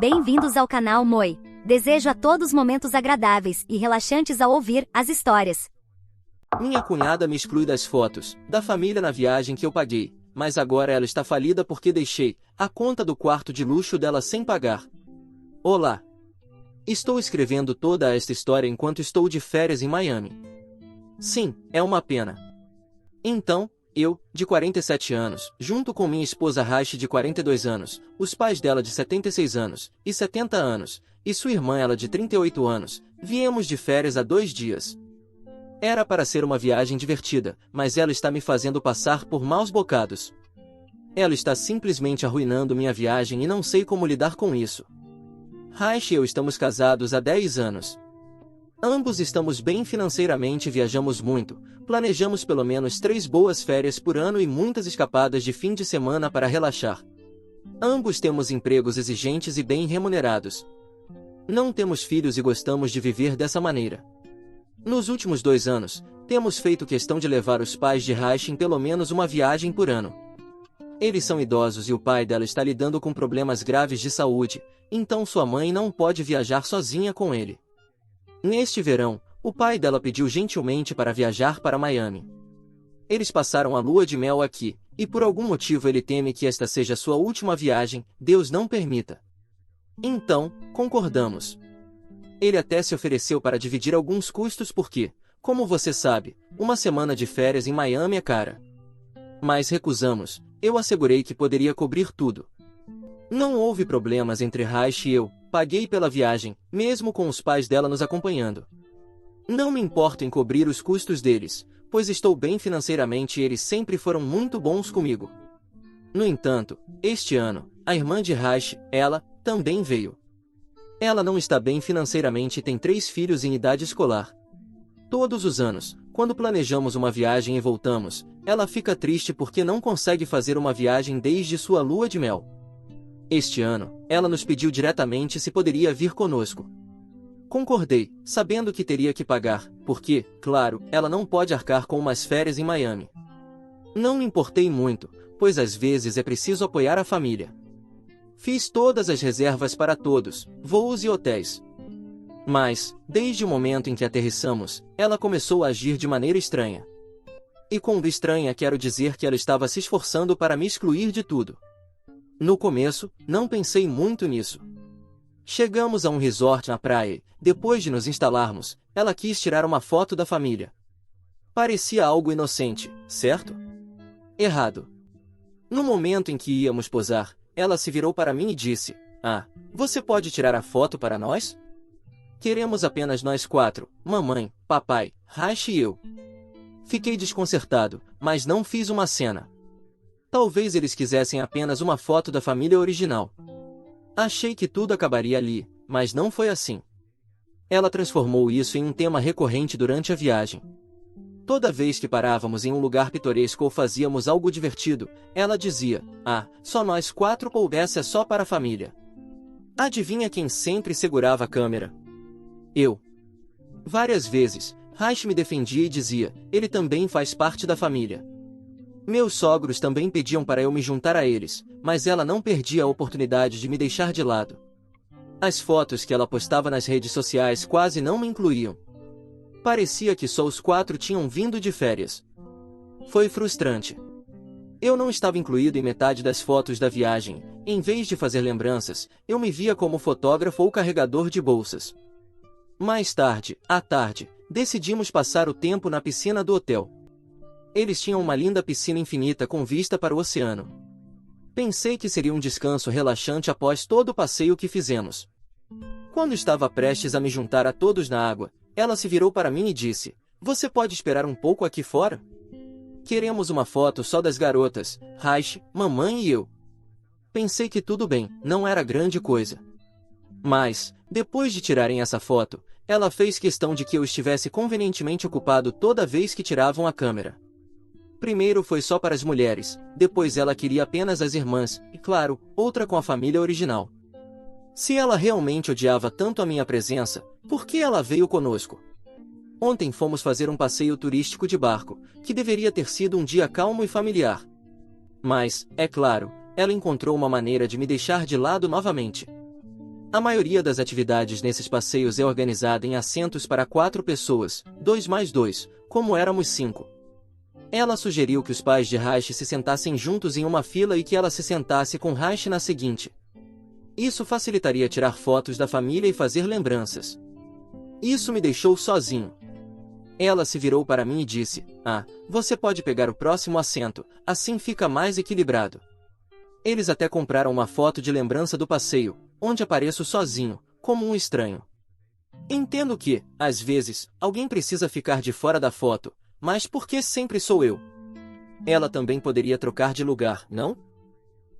Bem-vindos ao canal Moi. Desejo a todos momentos agradáveis e relaxantes ao ouvir as histórias. Minha cunhada me exclui das fotos da família na viagem que eu paguei, mas agora ela está falida porque deixei a conta do quarto de luxo dela sem pagar. Olá! Estou escrevendo toda esta história enquanto estou de férias em Miami. Sim, é uma pena. Então, eu, de 47 anos, junto com minha esposa Raish de 42 anos, os pais dela de 76 anos e 70 anos, e sua irmã ela de 38 anos, viemos de férias há 2 dias. Era para ser uma viagem divertida, mas ela está me fazendo passar por maus bocados. Ela está simplesmente arruinando minha viagem e não sei como lidar com isso. Raish e eu estamos casados há 10 anos. Ambos estamos bem financeiramente e viajamos muito, planejamos pelo menos 3 boas férias por ano e muitas escapadas de fim de semana para relaxar. Ambos temos empregos exigentes e bem remunerados. Não temos filhos e gostamos de viver dessa maneira. Nos últimos 2 anos, temos feito questão de levar os pais de Raish em pelo menos uma viagem por ano. Eles são idosos e o pai dela está lidando com problemas graves de saúde, então sua mãe não pode viajar sozinha com ele. Neste verão, o pai dela pediu gentilmente para viajar para Miami. Eles passaram a lua de mel aqui, e por algum motivo ele teme que esta seja sua última viagem, Deus não permita. Então, concordamos. Ele até se ofereceu para dividir alguns custos porque, como você sabe, uma semana de férias em Miami é cara. Mas recusamos, eu assegurei que poderia cobrir tudo. Não houve problemas entre Raish e eu, paguei pela viagem, mesmo com os pais dela nos acompanhando. Não me importo em cobrir os custos deles, pois estou bem financeiramente e eles sempre foram muito bons comigo. No entanto, este ano, a irmã de Raish, ela, também veio. Ela não está bem financeiramente e tem 3 filhos em idade escolar. Todos os anos, quando planejamos uma viagem e voltamos, ela fica triste porque não consegue fazer uma viagem desde sua lua de mel. Este ano, ela nos pediu diretamente se poderia vir conosco. Concordei, sabendo que teria que pagar, porque, claro, ela não pode arcar com umas férias em Miami. Não me importei muito, pois às vezes é preciso apoiar a família. Fiz todas as reservas para todos, voos e hotéis. Mas, desde o momento em que aterrissamos, ela começou a agir de maneira estranha. E com estranha quero dizer que ela estava se esforçando para me excluir de tudo. No começo, não pensei muito nisso. Chegamos a um resort na praia e, depois de nos instalarmos, ela quis tirar uma foto da família. Parecia algo inocente, certo? Errado. No momento em que íamos posar, ela se virou para mim e disse: "Ah, você pode tirar a foto para nós? Queremos apenas nós 4, mamãe, papai, Raish e eu." Fiquei desconcertado, mas não fiz uma cena. Talvez eles quisessem apenas uma foto da família original. Achei que tudo acabaria ali, mas não foi assim. Ela transformou isso em um tema recorrente durante a viagem. Toda vez que parávamos em um lugar pitoresco ou fazíamos algo divertido, ela dizia: "Ah, só nós 4 coubesse é só para a família." Adivinha quem sempre segurava a câmera? Eu. Várias vezes, Raish me defendia e dizia: "Ele também faz parte da família." Meus sogros também pediam para eu me juntar a eles, mas ela não perdia a oportunidade de me deixar de lado. As fotos que ela postava nas redes sociais quase não me incluíam. Parecia que só os 4 tinham vindo de férias. Foi frustrante. Eu não estava incluído em metade das fotos da viagem, em vez de fazer lembranças, eu me via como fotógrafo ou carregador de bolsas. Mais tarde, à tarde, decidimos passar o tempo na piscina do hotel. Eles tinham uma linda piscina infinita com vista para o oceano. Pensei que seria um descanso relaxante após todo o passeio que fizemos. Quando estava prestes a me juntar a todos na água, ela se virou para mim e disse: "Você pode esperar um pouco aqui fora? Queremos uma foto só das garotas, Raish, mamãe e eu." Pensei que tudo bem, não era grande coisa. Mas, depois de tirarem essa foto, ela fez questão de que eu estivesse convenientemente ocupado toda vez que tiravam a câmera. Primeiro foi só para as mulheres, depois ela queria apenas as irmãs, e claro, outra com a família original. Se ela realmente odiava tanto a minha presença, por que ela veio conosco? Ontem fomos fazer um passeio turístico de barco, que deveria ter sido um dia calmo e familiar. Mas, é claro, ela encontrou uma maneira de me deixar de lado novamente. A maioria das atividades nesses passeios é organizada em assentos para 4 pessoas, 2 mais 2, como éramos 5. Ela sugeriu que os pais de Raishi se sentassem juntos em uma fila e que ela se sentasse com Raishi na seguinte. Isso facilitaria tirar fotos da família e fazer lembranças. Isso me deixou sozinho. Ela se virou para mim e disse, você pode pegar o próximo assento, assim fica mais equilibrado. Eles até compraram uma foto de lembrança do passeio, onde apareço sozinho, como um estranho. Entendo que, às vezes, alguém precisa ficar de fora da foto, mas por que sempre sou eu? Ela também poderia trocar de lugar, não?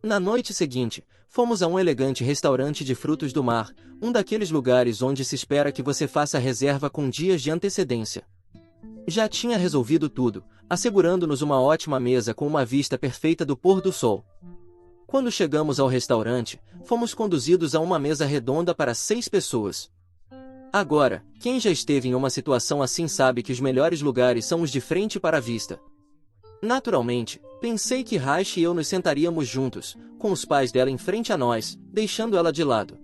Na noite seguinte, fomos a um elegante restaurante de frutos do mar, um daqueles lugares onde se espera que você faça reserva com dias de antecedência. Já tinha resolvido tudo, assegurando-nos uma ótima mesa com uma vista perfeita do pôr do sol. Quando chegamos ao restaurante, fomos conduzidos a uma mesa redonda para 6 pessoas. Agora, quem já esteve em uma situação assim sabe que os melhores lugares são os de frente para a vista. Naturalmente, pensei que Raishi e eu nos sentaríamos juntos, com os pais dela em frente a nós, deixando ela de lado.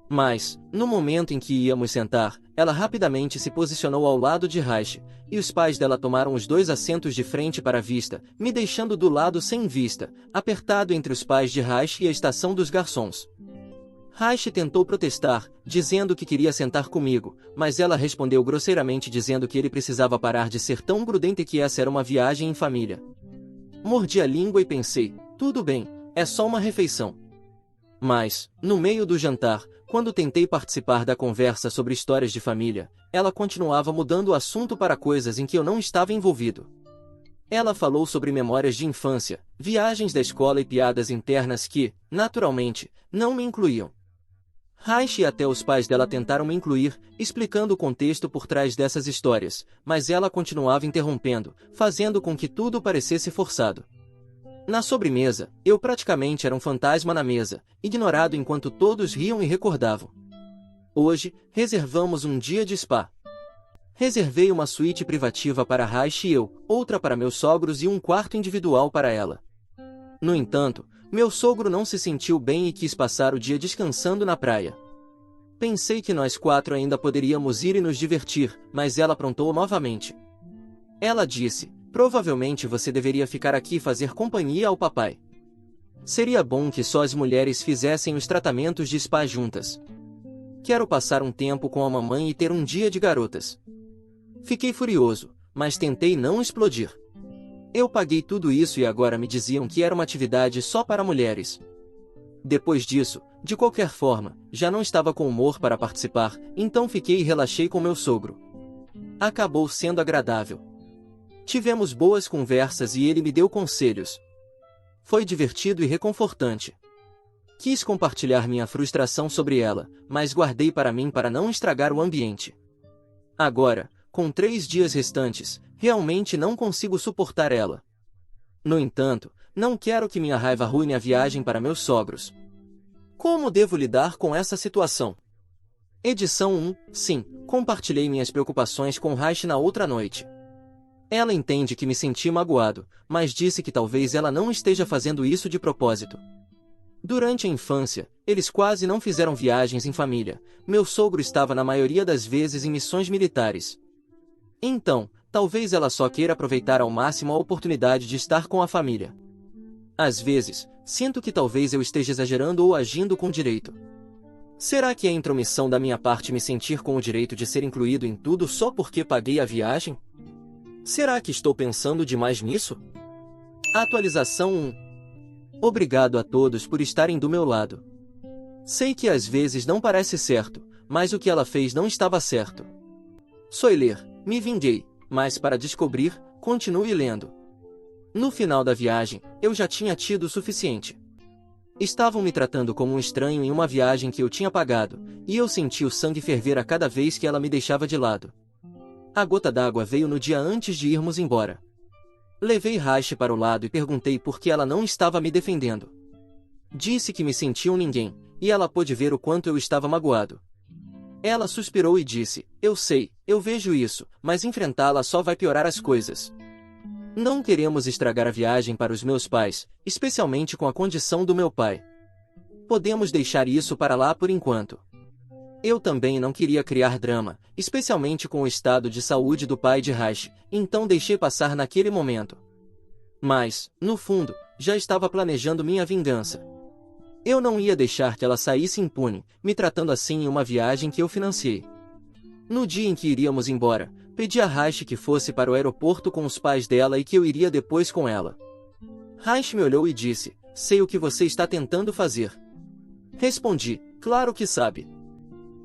Mas, no momento em que íamos sentar, ela rapidamente se posicionou ao lado de Raishi, e os pais dela tomaram os 2 assentos de frente para a vista, me deixando do lado sem vista, apertado entre os pais de Raishi e a estação dos garçons. Raishi tentou protestar, dizendo que queria sentar comigo, mas ela respondeu grosseiramente dizendo que ele precisava parar de ser tão grudento e que essa era uma viagem em família. Mordi a língua e pensei, tudo bem, é só uma refeição. Mas, no meio do jantar, quando tentei participar da conversa sobre histórias de família, ela continuava mudando o assunto para coisas em que eu não estava envolvido. Ela falou sobre memórias de infância, viagens da escola e piadas internas que, naturalmente, não me incluíam. Raishi e até os pais dela tentaram me incluir, explicando o contexto por trás dessas histórias, mas ela continuava interrompendo, fazendo com que tudo parecesse forçado. Na sobremesa, eu praticamente era um fantasma na mesa, ignorado enquanto todos riam e recordavam. Hoje, reservamos um dia de spa. Reservei uma suíte privativa para Raishi e eu, outra para meus sogros e um quarto individual para ela. No entanto, meu sogro não se sentiu bem e quis passar o dia descansando na praia. Pensei que nós 4 ainda poderíamos ir e nos divertir, mas ela aprontou novamente. Ela disse, provavelmente você deveria ficar aqui e fazer companhia ao papai. Seria bom que só as mulheres fizessem os tratamentos de spa juntas. Quero passar um tempo com a mamãe e ter um dia de garotas. Fiquei furioso, mas tentei não explodir. Eu paguei tudo isso e agora me diziam que era uma atividade só para mulheres. Depois disso, de qualquer forma, já não estava com humor para participar, então fiquei e relaxei com meu sogro. Acabou sendo agradável. Tivemos boas conversas e ele me deu conselhos. Foi divertido e reconfortante. Quis compartilhar minha frustração sobre ela, mas guardei para mim para não estragar o ambiente. Agora, com 3 dias restantes, realmente não consigo suportar ela. No entanto, não quero que minha raiva arruine a viagem para meus sogros. Como devo lidar com essa situação? Edição 1, sim, compartilhei minhas preocupações com Raishi na outra noite. Ela entende que me senti magoado, mas disse que talvez ela não esteja fazendo isso de propósito. Durante a infância, eles quase não fizeram viagens em família. Meu sogro estava na maioria das vezes em missões militares. Então, talvez ela só queira aproveitar ao máximo a oportunidade de estar com a família. Às vezes, sinto que talvez eu esteja exagerando ou agindo com direito. Será que é intromissão da minha parte me sentir com o direito de ser incluído em tudo só porque paguei a viagem? Será que estou pensando demais nisso? Atualização 1. Obrigado a todos por estarem do meu lado. Sei que às vezes não parece certo, mas o que ela fez não estava certo. Spoiler, me vinguei, mas para descobrir, continue lendo. No final da viagem, eu já tinha tido o suficiente. Estavam me tratando como um estranho em uma viagem que eu tinha pagado, e eu senti o sangue ferver a cada vez que ela me deixava de lado. A gota d'água veio no dia antes de irmos embora. Levei Raishi para o lado e perguntei por que ela não estava me defendendo. Disse que me sentia um ninguém, e ela pôde ver o quanto eu estava magoado. Ela suspirou e disse, eu sei, eu vejo isso, mas enfrentá-la só vai piorar as coisas. Não queremos estragar a viagem para os meus pais, especialmente com a condição do meu pai. Podemos deixar isso para lá por enquanto. Eu também não queria criar drama, especialmente com o estado de saúde do pai de Raish, então deixei passar naquele momento. Mas, no fundo, já estava planejando minha vingança. Eu não ia deixar que ela saísse impune, me tratando assim em uma viagem que eu financiei. No dia em que iríamos embora, pedi a Raish que fosse para o aeroporto com os pais dela e que eu iria depois com ela. Raish me olhou e disse, sei o que você está tentando fazer. Respondi, claro que sabe.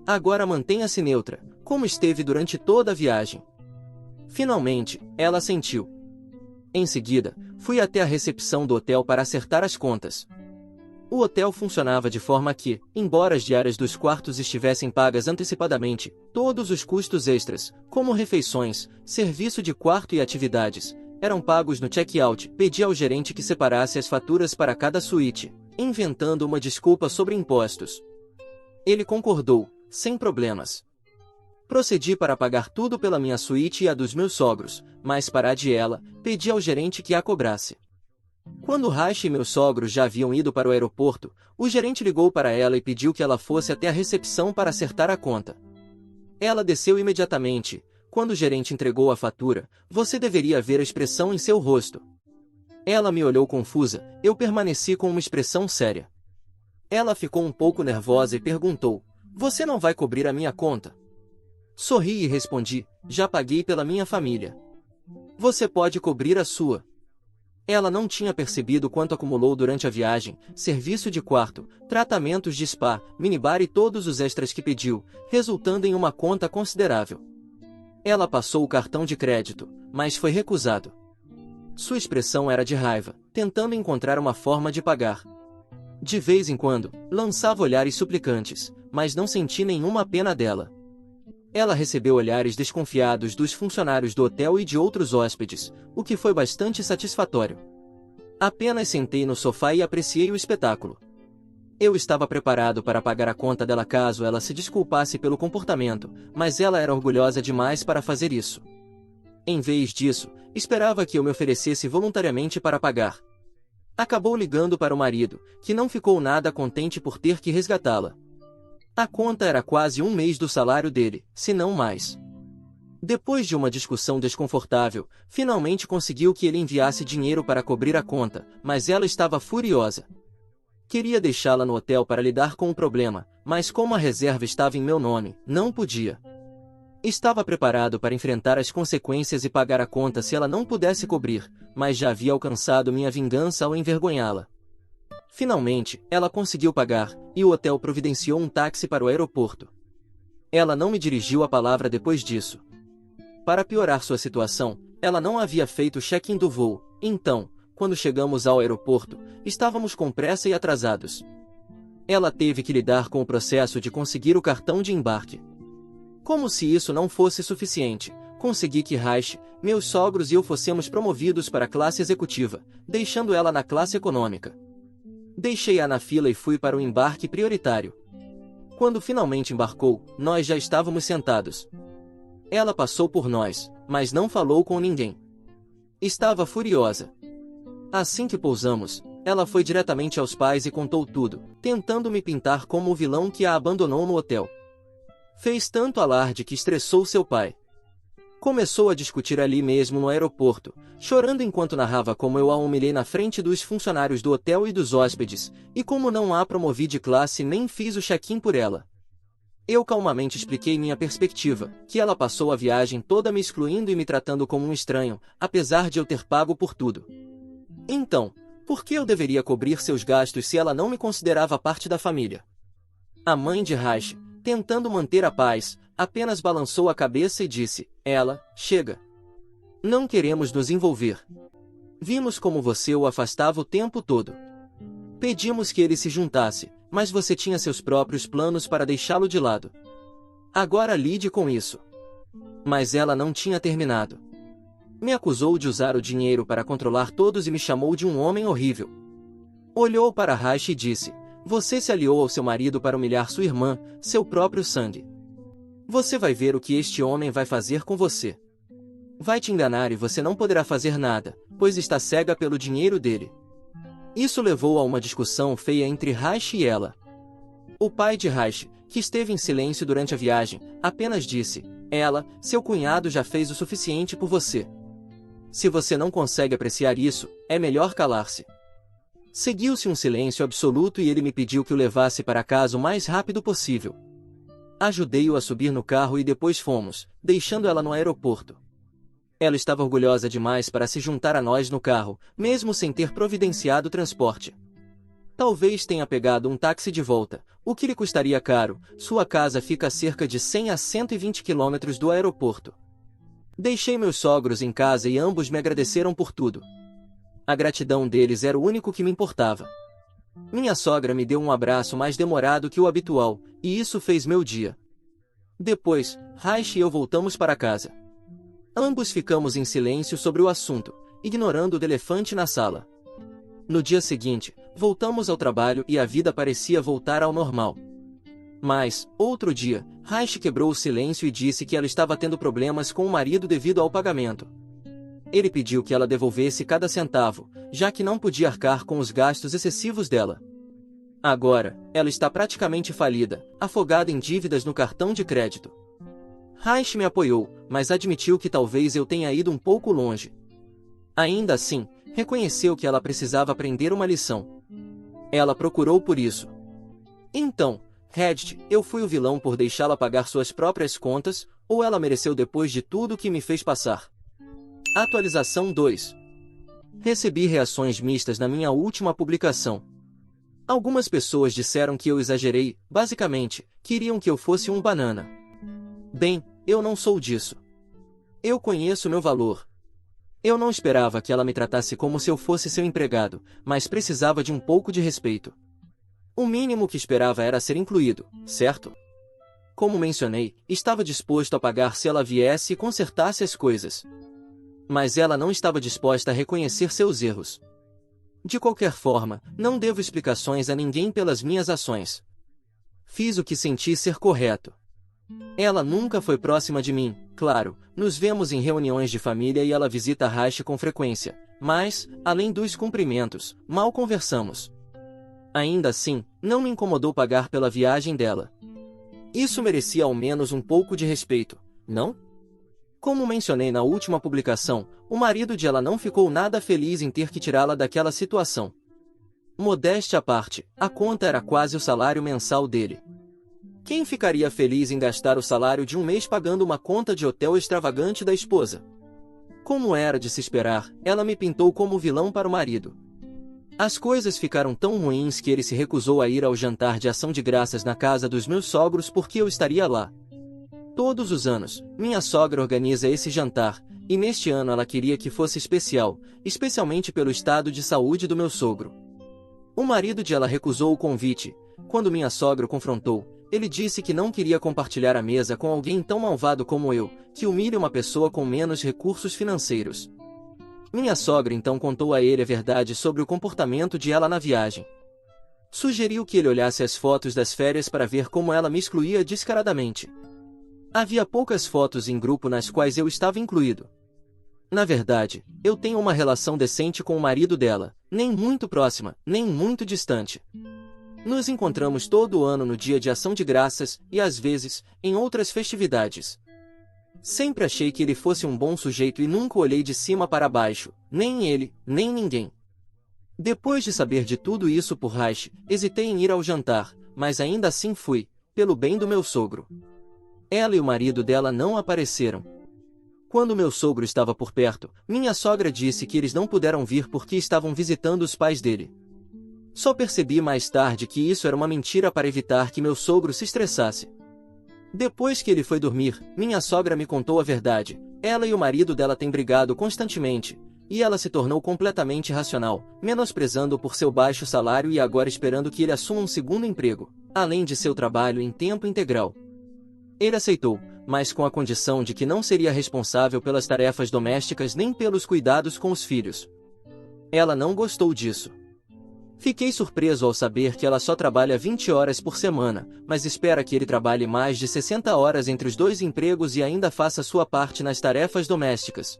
Agora mantenha-se neutra, como esteve durante toda a viagem. Finalmente, ela assentiu. Em seguida, fui até a recepção do hotel para acertar as contas. O hotel funcionava de forma que, embora as diárias dos quartos estivessem pagas antecipadamente, todos os custos extras, como refeições, serviço de quarto e atividades, eram pagos no check-out. Pedi ao gerente que separasse as faturas para cada suíte, inventando uma desculpa sobre impostos. Ele concordou, sem problemas. Procedi para pagar tudo pela minha suíte e a dos meus sogros, mas para a de ela, pedi ao gerente que a cobrasse. Quando Raish e meus sogros já haviam ido para o aeroporto, o gerente ligou para ela e pediu que ela fosse até a recepção para acertar a conta. Ela desceu imediatamente. Quando o gerente entregou a fatura, você deveria ver a expressão em seu rosto. Ela me olhou confusa, eu permaneci com uma expressão séria. Ela ficou um pouco nervosa e perguntou, você não vai cobrir a minha conta? Sorri e respondi, já paguei pela minha família. Você pode cobrir a sua. Ela não tinha percebido quanto acumulou durante a viagem, serviço de quarto, tratamentos de spa, minibar e todos os extras que pediu, resultando em uma conta considerável. Ela passou o cartão de crédito, mas foi recusado. Sua expressão era de raiva, tentando encontrar uma forma de pagar. De vez em quando, lançava olhares suplicantes, mas não senti nenhuma pena dela. Ela recebeu olhares desconfiados dos funcionários do hotel e de outros hóspedes, o que foi bastante satisfatório. Apenas sentei no sofá e apreciei o espetáculo. Eu estava preparado para pagar a conta dela caso ela se desculpasse pelo comportamento, mas ela era orgulhosa demais para fazer isso. Em vez disso, esperava que eu me oferecesse voluntariamente para pagar. Acabou ligando para o marido, que não ficou nada contente por ter que resgatá-la. A conta era quase um mês do salário dele, se não mais. Depois de uma discussão desconfortável, finalmente conseguiu que ele enviasse dinheiro para cobrir a conta, mas ela estava furiosa. Queria deixá-la no hotel para lidar com o problema, mas como a reserva estava em meu nome, não podia. Estava preparado para enfrentar as consequências e pagar a conta se ela não pudesse cobrir, mas já havia alcançado minha vingança ao envergonhá-la. Finalmente, ela conseguiu pagar, e o hotel providenciou um táxi para o aeroporto. Ela não me dirigiu a palavra depois disso. Para piorar sua situação, ela não havia feito o check-in do voo, então, quando chegamos ao aeroporto, estávamos com pressa e atrasados. Ela teve que lidar com o processo de conseguir o cartão de embarque. Como se isso não fosse suficiente, consegui que Raish, meus sogros e eu fossemos promovidos para a classe executiva, deixando ela na classe econômica. Deixei-a na fila e fui para o embarque prioritário. Quando finalmente embarcou, nós já estávamos sentados. Ela passou por nós, mas não falou com ninguém. Estava furiosa. Assim que pousamos, ela foi diretamente aos pais e contou tudo, tentando me pintar como o vilão que a abandonou no hotel. Fez tanto alarde que estressou seu pai. Começou a discutir ali mesmo no aeroporto, chorando enquanto narrava como eu a humilhei na frente dos funcionários do hotel e dos hóspedes, e como não a promovi de classe nem fiz o check-in por ela. Eu calmamente expliquei minha perspectiva, que ela passou a viagem toda me excluindo e me tratando como um estranho, apesar de eu ter pago por tudo. Então, por que eu deveria cobrir seus gastos se ela não me considerava parte da família? A mãe de Raish, tentando manter a paz, apenas balançou a cabeça e disse, chega. Não queremos nos envolver. Vimos como você o afastava o tempo todo. Pedimos que ele se juntasse, mas você tinha seus próprios planos para deixá-lo de lado. Agora lide com isso. Mas ela não tinha terminado. Me acusou de usar o dinheiro para controlar todos e me chamou de um homem horrível. Olhou para Raish e disse, você se aliou ao seu marido para humilhar sua irmã, seu próprio sangue. Você vai ver o que este homem vai fazer com você. Vai te enganar e você não poderá fazer nada, pois está cega pelo dinheiro dele. Isso levou a uma discussão feia entre Raish e ela. O pai de Raish, que esteve em silêncio durante a viagem, apenas disse: "Ela, seu cunhado já fez o suficiente por você. Se você não consegue apreciar isso, é melhor calar-se." Seguiu-se um silêncio absoluto e ele me pediu que o levasse para casa o mais rápido possível. Ajudei-o a subir no carro e depois fomos, deixando ela no aeroporto. Ela estava orgulhosa demais para se juntar a nós no carro, mesmo sem ter providenciado transporte. Talvez tenha pegado um táxi de volta, o que lhe custaria caro. Sua casa fica a cerca de 100 a 120 quilômetros do aeroporto. Deixei meus sogros em casa e ambos me agradeceram por tudo. A gratidão deles era o único que me importava. Minha sogra me deu um abraço mais demorado que o habitual, e isso fez meu dia. Depois, Raish e eu voltamos para casa. Ambos ficamos em silêncio sobre o assunto, ignorando o elefante na sala. No dia seguinte, voltamos ao trabalho e a vida parecia voltar ao normal. Mas, outro dia, Raish quebrou o silêncio e disse que ela estava tendo problemas com o marido devido ao pagamento. Ele pediu que ela devolvesse cada centavo, já que não podia arcar com os gastos excessivos dela. Agora, ela está praticamente falida, afogada em dívidas no cartão de crédito. Raish me apoiou, mas admitiu que talvez eu tenha ido um pouco longe. Ainda assim, reconheceu que ela precisava aprender uma lição. Ela procurou por isso. Então, Reddit, eu fui o vilão por deixá-la pagar suas próprias contas, ou ela mereceu depois de tudo que me fez passar? Atualização 2. Recebi reações mistas na minha última publicação. Algumas pessoas disseram que eu exagerei, basicamente, queriam que eu fosse um banana. Bem, eu não sou disso. Eu conheço meu valor. Eu não esperava que ela me tratasse como se eu fosse seu empregado, mas precisava de um pouco de respeito. O mínimo que esperava era ser incluído, certo? Como mencionei, estava disposto a pagar se ela viesse e consertasse as coisas. Mas ela não estava disposta a reconhecer seus erros. De qualquer forma, não devo explicações a ninguém pelas minhas ações. Fiz o que senti ser correto. Ela nunca foi próxima de mim, claro, nos vemos em reuniões de família e ela visita Raish com frequência, mas, além dos cumprimentos, mal conversamos. Ainda assim, não me incomodou pagar pela viagem dela. Isso merecia ao menos um pouco de respeito, não? Como mencionei na última publicação, o marido de ela não ficou nada feliz em ter que tirá-la daquela situação. Modéstia à parte, a conta era quase o salário mensal dele. Quem ficaria feliz em gastar o salário de um mês pagando uma conta de hotel extravagante da esposa? Como era de se esperar, ela me pintou como vilão para o marido. As coisas ficaram tão ruins que ele se recusou a ir ao jantar de ação de graças na casa dos meus sogros porque eu estaria lá. Todos os anos, minha sogra organiza esse jantar, e neste ano ela queria que fosse especial, especialmente pelo estado de saúde do meu sogro. O marido de ela recusou o convite. Quando minha sogra o confrontou, ele disse que não queria compartilhar a mesa com alguém tão malvado como eu, que humilha uma pessoa com menos recursos financeiros. Minha sogra então contou a ele a verdade sobre o comportamento de ela na viagem. Sugeriu que ele olhasse as fotos das férias para ver como ela me excluía descaradamente. Havia poucas fotos em grupo nas quais eu estava incluído. Na verdade, eu tenho uma relação decente com o marido dela, nem muito próxima, nem muito distante. Nos encontramos todo ano no dia de ação de graças e, às vezes, em outras festividades. Sempre achei que ele fosse um bom sujeito e nunca olhei de cima para baixo, nem ele, nem ninguém. Depois de saber de tudo isso por Raish, hesitei em ir ao jantar, mas ainda assim fui, pelo bem do meu sogro. Ela e o marido dela não apareceram. Quando meu sogro estava por perto, minha sogra disse que eles não puderam vir porque estavam visitando os pais dele. Só percebi mais tarde que isso era uma mentira para evitar que meu sogro se estressasse. Depois que ele foi dormir, minha sogra me contou a verdade. Ela e o marido dela têm brigado constantemente, e ela se tornou completamente irracional, menosprezando-o por seu baixo salário e agora esperando que ele assuma um segundo emprego, além de seu trabalho em tempo integral. Ele aceitou, mas com a condição de que não seria responsável pelas tarefas domésticas nem pelos cuidados com os filhos. Ela não gostou disso. Fiquei surpreso ao saber que ela só trabalha 20 horas por semana, mas espera que ele trabalhe mais de 60 horas entre os dois empregos e ainda faça sua parte nas tarefas domésticas.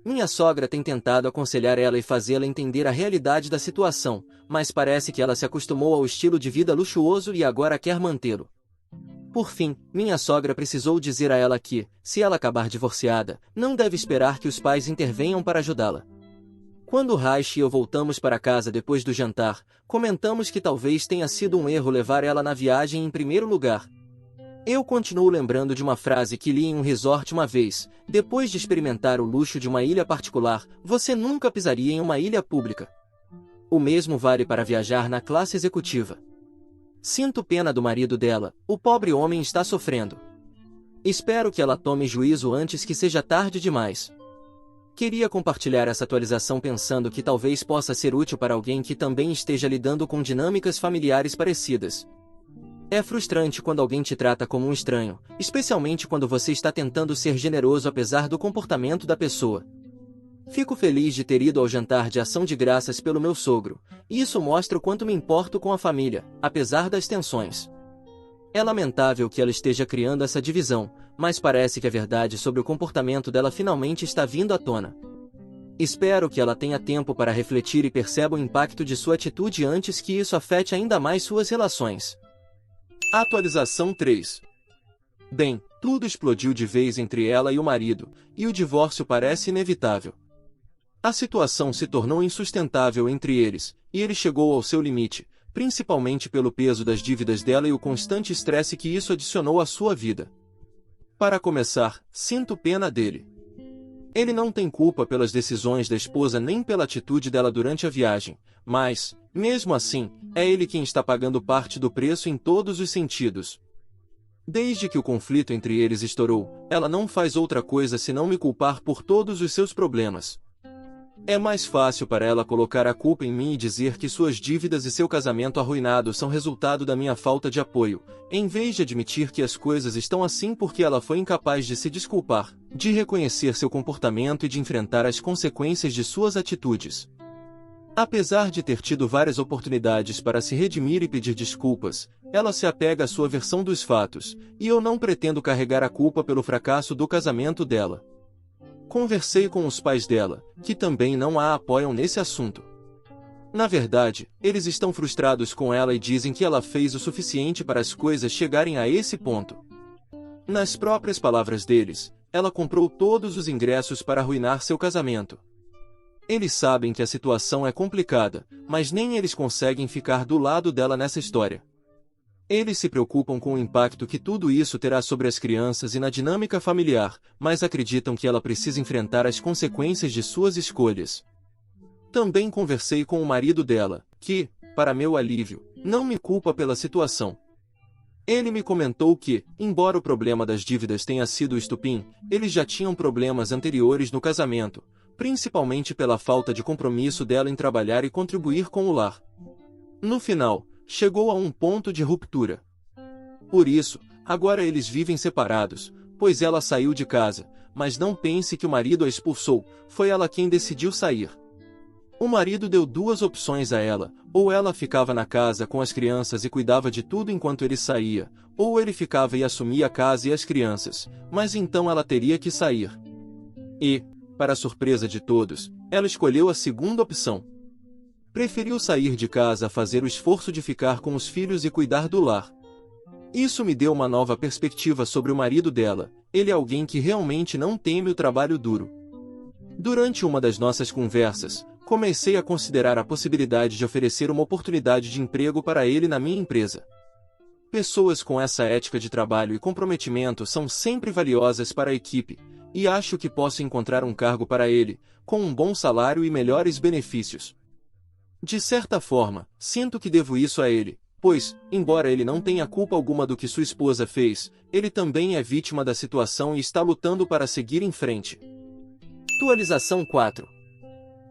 Minha sogra tem tentado aconselhar ela e fazê-la entender a realidade da situação, mas parece que ela se acostumou ao estilo de vida luxuoso e agora quer mantê-lo. Por fim, minha sogra precisou dizer a ela que, se ela acabar divorciada, não deve esperar que os pais intervenham para ajudá-la. Quando Raish e eu voltamos para casa depois do jantar, comentamos que talvez tenha sido um erro levar ela na viagem em primeiro lugar. Eu continuo lembrando de uma frase que li em um resort uma vez: depois de experimentar o luxo de uma ilha particular, você nunca pisaria em uma ilha pública. O mesmo vale para viajar na classe executiva. Sinto pena do marido dela, o pobre homem está sofrendo. Espero que ela tome juízo antes que seja tarde demais. Queria compartilhar essa atualização pensando que talvez possa ser útil para alguém que também esteja lidando com dinâmicas familiares parecidas. É frustrante quando alguém te trata como um estranho, especialmente quando você está tentando ser generoso apesar do comportamento da pessoa. Fico feliz de ter ido ao jantar de ação de graças pelo meu sogro, e isso mostra o quanto me importo com a família, apesar das tensões. É lamentável que ela esteja criando essa divisão, mas parece que a verdade sobre o comportamento dela finalmente está vindo à tona. Espero que ela tenha tempo para refletir e perceba o impacto de sua atitude antes que isso afete ainda mais suas relações. Atualização 3. Bem, tudo explodiu de vez entre ela e o marido, e o divórcio parece inevitável. A situação se tornou insustentável entre eles, e ele chegou ao seu limite, principalmente pelo peso das dívidas dela e o constante estresse que isso adicionou à sua vida. Para começar, sinto pena dele. Ele não tem culpa pelas decisões da esposa nem pela atitude dela durante a viagem, mas, mesmo assim, é ele quem está pagando parte do preço em todos os sentidos. Desde que o conflito entre eles estourou, ela não faz outra coisa senão me culpar por todos os seus problemas. É mais fácil para ela colocar a culpa em mim e dizer que suas dívidas e seu casamento arruinado são resultado da minha falta de apoio, em vez de admitir que as coisas estão assim porque ela foi incapaz de se desculpar, de reconhecer seu comportamento e de enfrentar as consequências de suas atitudes. Apesar de ter tido várias oportunidades para se redimir e pedir desculpas, ela se apega à sua versão dos fatos, e eu não pretendo carregar a culpa pelo fracasso do casamento dela. Conversei com os pais dela, que também não a apoiam nesse assunto. Na verdade, eles estão frustrados com ela e dizem que ela fez o suficiente para as coisas chegarem a esse ponto. Nas próprias palavras deles, ela comprou todos os ingressos para arruinar seu casamento. Eles sabem que a situação é complicada, mas nem eles conseguem ficar do lado dela nessa história. Eles se preocupam com o impacto que tudo isso terá sobre as crianças e na dinâmica familiar, mas acreditam que ela precisa enfrentar as consequências de suas escolhas. Também conversei com o marido dela, que, para meu alívio, não me culpa pela situação. Ele me comentou que, embora o problema das dívidas tenha sido o estupim, eles já tinham problemas anteriores no casamento, principalmente pela falta de compromisso dela em trabalhar e contribuir com o lar. No final, chegou a um ponto de ruptura. Por isso, agora eles vivem separados, pois ela saiu de casa, mas não pense que o marido a expulsou, foi ela quem decidiu sair. O marido deu duas opções a ela: ou ela ficava na casa com as crianças e cuidava de tudo enquanto ele saía, ou ele ficava e assumia a casa e as crianças, mas então ela teria que sair. E, para surpresa de todos, ela escolheu a segunda opção. Preferiu sair de casa a fazer o esforço de ficar com os filhos e cuidar do lar. Isso me deu uma nova perspectiva sobre o marido dela. Ele é alguém que realmente não teme o trabalho duro. Durante uma das nossas conversas, comecei a considerar a possibilidade de oferecer uma oportunidade de emprego para ele na minha empresa. Pessoas com essa ética de trabalho e comprometimento são sempre valiosas para a equipe, e acho que posso encontrar um cargo para ele, com um bom salário e melhores benefícios. De certa forma, sinto que devo isso a ele, pois, embora ele não tenha culpa alguma do que sua esposa fez, ele também é vítima da situação e está lutando para seguir em frente. Atualização 4.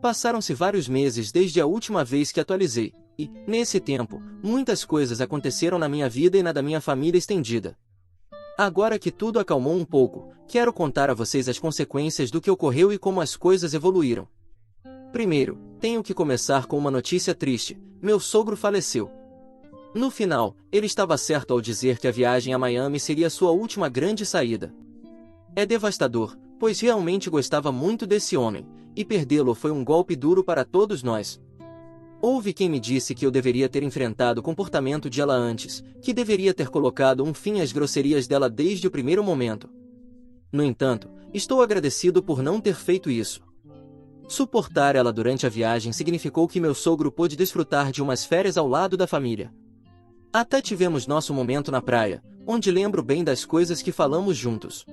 Passaram-se vários meses desde a última vez que atualizei, e, nesse tempo, muitas coisas aconteceram na minha vida e na da minha família estendida. Agora que tudo acalmou um pouco, quero contar a vocês as consequências do que ocorreu e como as coisas evoluíram. Primeiro, tenho que começar com uma notícia triste: meu sogro faleceu. No final, ele estava certo ao dizer que a viagem a Miami seria sua última grande saída. É devastador, pois realmente gostava muito desse homem, e perdê-lo foi um golpe duro para todos nós. Houve quem me disse que eu deveria ter enfrentado o comportamento de ela antes, que deveria ter colocado um fim às grosserias dela desde o primeiro momento. No entanto, estou agradecido por não ter feito isso. Suportar ela durante a viagem significou que meu sogro pôde desfrutar de umas férias ao lado da família. Até tivemos nosso momento na praia, onde lembro bem das coisas que falamos juntos.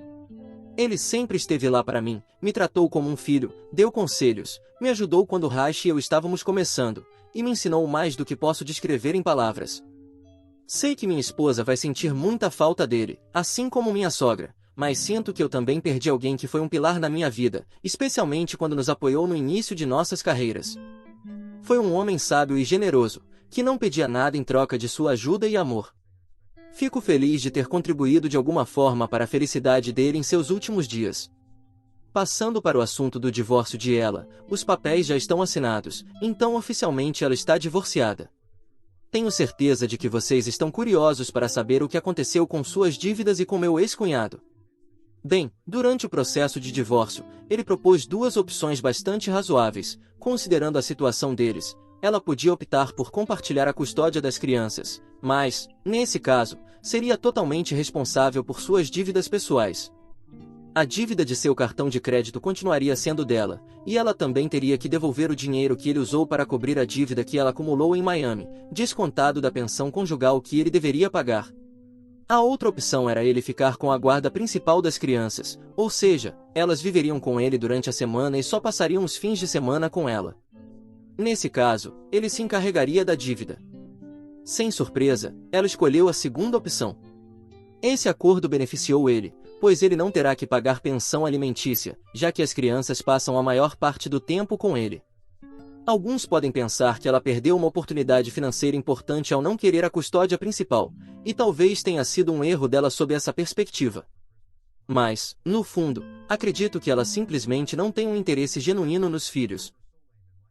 Ele sempre esteve lá para mim, me tratou como um filho, deu conselhos, me ajudou quando Rashi e eu estávamos começando, e me ensinou mais do que posso descrever em palavras. Sei que minha esposa vai sentir muita falta dele, assim como minha sogra, mas sinto que eu também perdi alguém que foi um pilar na minha vida, especialmente quando nos apoiou no início de nossas carreiras. Foi um homem sábio e generoso, que não pedia nada em troca de sua ajuda e amor. Fico feliz de ter contribuído de alguma forma para a felicidade dele em seus últimos dias. Passando para o assunto do divórcio de ela, os papéis já estão assinados, então oficialmente ela está divorciada. Tenho certeza de que vocês estão curiosos para saber o que aconteceu com suas dívidas e com meu ex-cunhado. Bem, durante o processo de divórcio, ele propôs duas opções bastante razoáveis, considerando a situação deles. Ela podia optar por compartilhar a custódia das crianças, mas, nesse caso, seria totalmente responsável por suas dívidas pessoais. A dívida de seu cartão de crédito continuaria sendo dela, e ela também teria que devolver o dinheiro que ele usou para cobrir a dívida que ela acumulou em Miami, descontado da pensão conjugal que ele deveria pagar. A outra opção era ele ficar com a guarda principal das crianças, ou seja, elas viveriam com ele durante a semana e só passariam os fins de semana com ela. Nesse caso, ele se encarregaria da dívida. Sem surpresa, ela escolheu a segunda opção. Esse acordo beneficiou ele, pois ele não terá que pagar pensão alimentícia, já que as crianças passam a maior parte do tempo com ele. Alguns podem pensar que ela perdeu uma oportunidade financeira importante ao não querer a custódia principal, e talvez tenha sido um erro dela sob essa perspectiva. Mas, no fundo, acredito que ela simplesmente não tem um interesse genuíno nos filhos.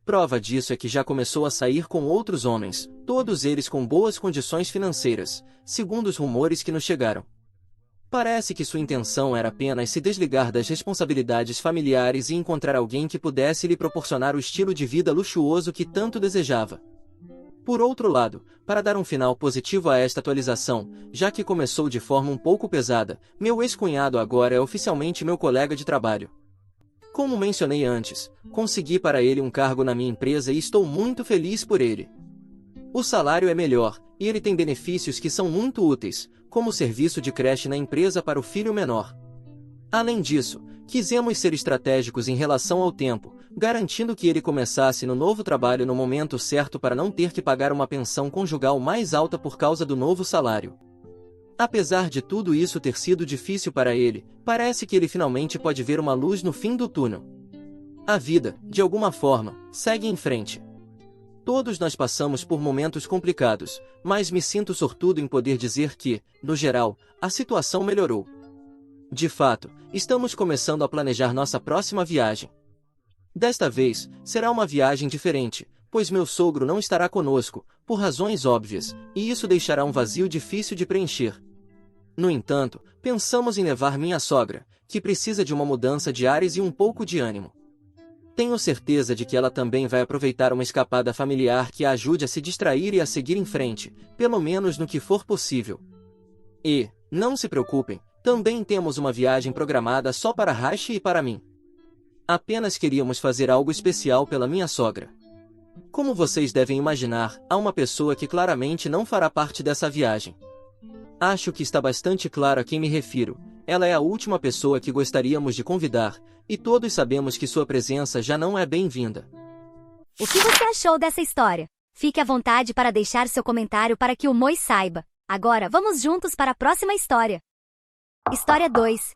Prova disso é que já começou a sair com outros homens, todos eles com boas condições financeiras, segundo os rumores que nos chegaram. Parece que sua intenção era apenas se desligar das responsabilidades familiares e encontrar alguém que pudesse lhe proporcionar o estilo de vida luxuoso que tanto desejava. Por outro lado, para dar um final positivo a esta atualização, já que começou de forma um pouco pesada, meu ex-cunhado agora é oficialmente meu colega de trabalho. Como mencionei antes, consegui para ele um cargo na minha empresa e estou muito feliz por ele. O salário é melhor, e ele tem benefícios que são muito úteis, como o serviço de creche na empresa para o filho menor. Além disso, quisemos ser estratégicos em relação ao tempo, garantindo que ele começasse no novo trabalho no momento certo para não ter que pagar uma pensão conjugal mais alta por causa do novo salário. Apesar de tudo isso ter sido difícil para ele, parece que ele finalmente pode ver uma luz no fim do túnel. A vida, de alguma forma, segue em frente. Todos nós passamos por momentos complicados, mas me sinto sortudo em poder dizer que, no geral, a situação melhorou. De fato, estamos começando a planejar nossa próxima viagem. Desta vez, será uma viagem diferente, pois meu sogro não estará conosco, por razões óbvias, e isso deixará um vazio difícil de preencher. No entanto, pensamos em levar minha sogra, que precisa de uma mudança de ares e um pouco de ânimo. Tenho certeza de que ela também vai aproveitar uma escapada familiar que a ajude a se distrair e a seguir em frente, pelo menos no que for possível. E, não se preocupem, também temos uma viagem programada só para Rashi e para mim. Apenas queríamos fazer algo especial pela minha sogra. Como vocês devem imaginar, há uma pessoa que claramente não fará parte dessa viagem. Acho que está bastante claro a quem me refiro. Ela é a última pessoa que gostaríamos de convidar, e todos sabemos que sua presença já não é bem-vinda. O que você achou dessa história? Fique à vontade para deixar seu comentário para que o Moi saiba. Agora, vamos juntos para a próxima história. História 2.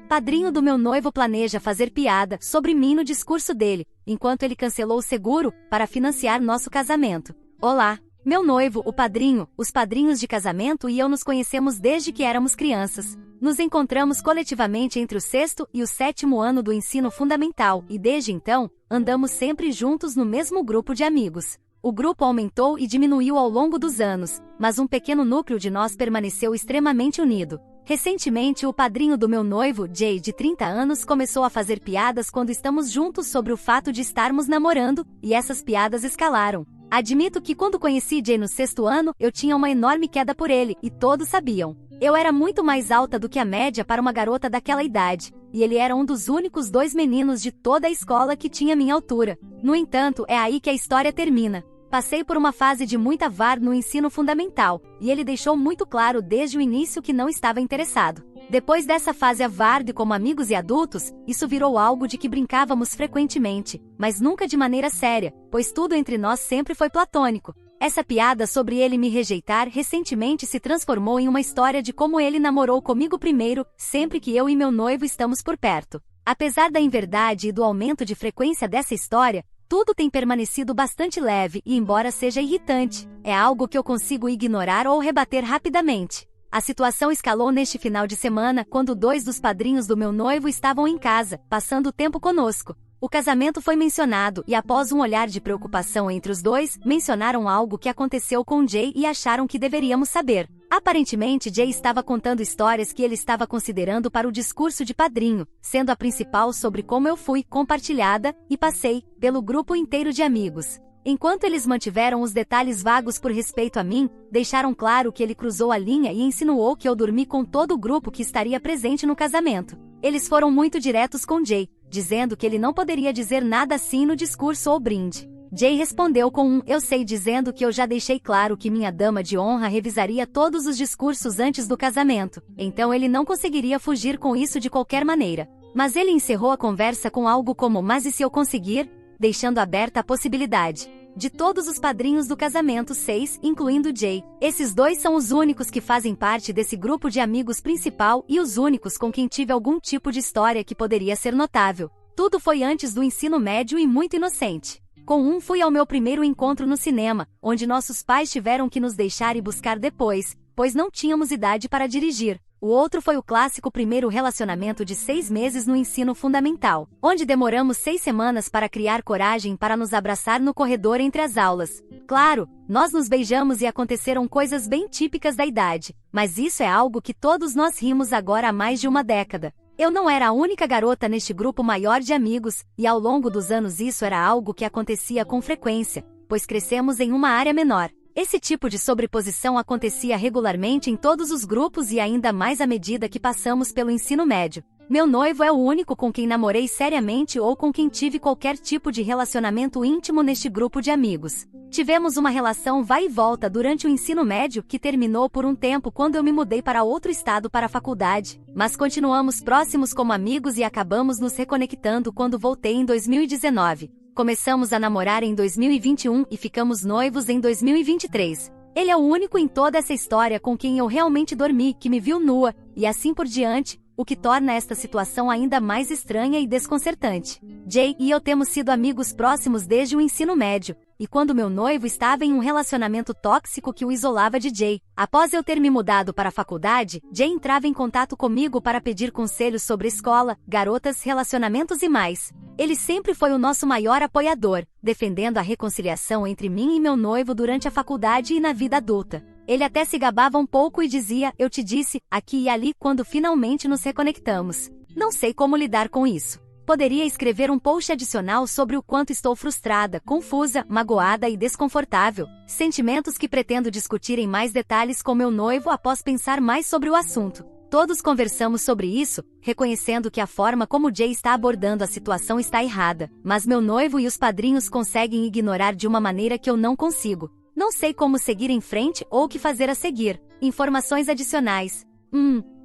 Padrinho do meu noivo planeja fazer piada sobre mim no discurso dele, enquanto ele cancelou o seguro para financiar nosso casamento. Olá! Meu noivo, o padrinho, os padrinhos de casamento e eu nos conhecemos desde que éramos crianças. Nos encontramos coletivamente entre o 6º e o 7º ano do ensino fundamental e desde então, andamos sempre juntos no mesmo grupo de amigos. O grupo aumentou e diminuiu ao longo dos anos, mas um pequeno núcleo de nós permaneceu extremamente unido. Recentemente, o padrinho do meu noivo, Jay, de 30 anos, começou a fazer piadas quando estamos juntos sobre o fato de estarmos namorando, e essas piadas escalaram. Admito que quando conheci Jay no 6º ano, eu tinha uma enorme queda por ele, e todos sabiam. Eu era muito mais alta do que a média para uma garota daquela idade, e ele era um dos únicos 2 meninos de toda a escola que tinha minha altura. No entanto, é aí que a história termina. Passei por uma fase de muita VAR no ensino fundamental, e ele deixou muito claro desde o início que não estava interessado. Depois dessa fase a VAR de como amigos e adultos, isso virou algo de que brincávamos frequentemente, mas nunca de maneira séria, pois tudo entre nós sempre foi platônico. Essa piada sobre ele me rejeitar recentemente se transformou em uma história de como ele namorou comigo primeiro, sempre que eu e meu noivo estamos por perto. Apesar da inverdade e do aumento de frequência dessa história, tudo tem permanecido bastante leve e, embora seja irritante, é algo que eu consigo ignorar ou rebater rapidamente. A situação escalou neste final de semana quando 2 dos padrinhos do meu noivo estavam em casa, passando o tempo conosco. O casamento foi mencionado e, após um olhar de preocupação entre os dois, mencionaram algo que aconteceu com Jay e acharam que deveríamos saber. Aparentemente, Jay estava contando histórias que ele estava considerando para o discurso de padrinho, sendo a principal sobre como eu fui compartilhada e passei pelo grupo inteiro de amigos. Enquanto eles mantiveram os detalhes vagos por respeito a mim, deixaram claro que ele cruzou a linha e insinuou que eu dormi com todo o grupo que estaria presente no casamento. Eles foram muito diretos com Jay, dizendo que ele não poderia dizer nada assim no discurso ou brinde. Jay respondeu com um "eu sei", dizendo que eu já deixei claro que minha dama de honra revisaria todos os discursos antes do casamento, então ele não conseguiria fugir com isso de qualquer maneira. Mas ele encerrou a conversa com algo como "mas e se eu conseguir?", deixando aberta a possibilidade. De todos os padrinhos do casamento, 6, incluindo Jay, esses 2 são os únicos que fazem parte desse grupo de amigos principal e os únicos com quem tive algum tipo de história que poderia ser notável. Tudo foi antes do ensino médio e muito inocente. Com um fui ao meu primeiro encontro no cinema, onde nossos pais tiveram que nos deixar e buscar depois, pois não tínhamos idade para dirigir. O outro foi o clássico primeiro relacionamento de 6 meses no ensino fundamental, onde demoramos 6 semanas para criar coragem para nos abraçar no corredor entre as aulas. Claro, nós nos beijamos e aconteceram coisas bem típicas da idade, mas isso é algo que todos nós rimos agora há mais de uma década. Eu não era a única garota neste grupo maior de amigos, e ao longo dos anos isso era algo que acontecia com frequência, pois crescemos em uma área menor. Esse tipo de sobreposição acontecia regularmente em todos os grupos e ainda mais à medida que passamos pelo ensino médio. Meu noivo é o único com quem namorei seriamente ou com quem tive qualquer tipo de relacionamento íntimo neste grupo de amigos. Tivemos uma relação vai e volta durante o ensino médio que terminou por um tempo quando eu me mudei para outro estado para a faculdade, mas continuamos próximos como amigos e acabamos nos reconectando quando voltei em 2019. Começamos a namorar em 2021 e ficamos noivos em 2023. Ele é o único em toda essa história com quem eu realmente dormi, que me viu nua, e assim por diante, o que torna esta situação ainda mais estranha e desconcertante. Jay e eu temos sido amigos próximos desde o ensino médio, e quando meu noivo estava em um relacionamento tóxico que o isolava de Jay. Após eu ter me mudado para a faculdade, Jay entrava em contato comigo para pedir conselhos sobre escola, garotas, relacionamentos e mais. Ele sempre foi o nosso maior apoiador, defendendo a reconciliação entre mim e meu noivo durante a faculdade e na vida adulta. Ele até se gabava um pouco e dizia, eu te disse, aqui e ali quando finalmente nos reconectamos. Não sei como lidar com isso. Poderia escrever um post adicional sobre o quanto estou frustrada, confusa, magoada e desconfortável. Sentimentos que pretendo discutir em mais detalhes com meu noivo após pensar mais sobre o assunto. Todos conversamos sobre isso, reconhecendo que a forma como Jay está abordando a situação está errada, mas meu noivo e os padrinhos conseguem ignorar de uma maneira que eu não consigo. Não sei como seguir em frente ou o que fazer a seguir. Informações adicionais.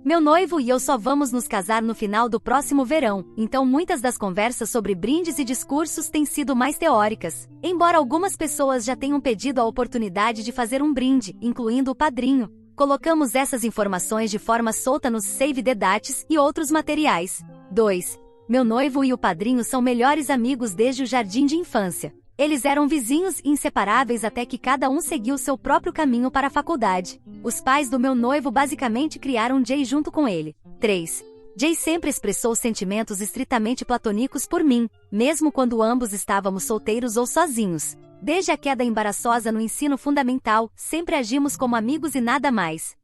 Meu noivo e eu só vamos nos casar no final do próximo verão, então muitas das conversas sobre brindes e discursos têm sido mais teóricas. Embora algumas pessoas já tenham pedido a oportunidade de fazer um brinde, incluindo o padrinho, colocamos essas informações de forma solta nos Save the Dates e outros materiais. 2. Meu noivo e o padrinho são melhores amigos desde o jardim de infância. Eles eram vizinhos inseparáveis até que cada um seguiu seu próprio caminho para a faculdade. Os pais do meu noivo basicamente criaram Jay junto com ele. 3. Jay sempre expressou sentimentos estritamente platônicos por mim, mesmo quando ambos estávamos solteiros ou sozinhos. Desde a queda embaraçosa no ensino fundamental, sempre agimos como amigos e nada mais.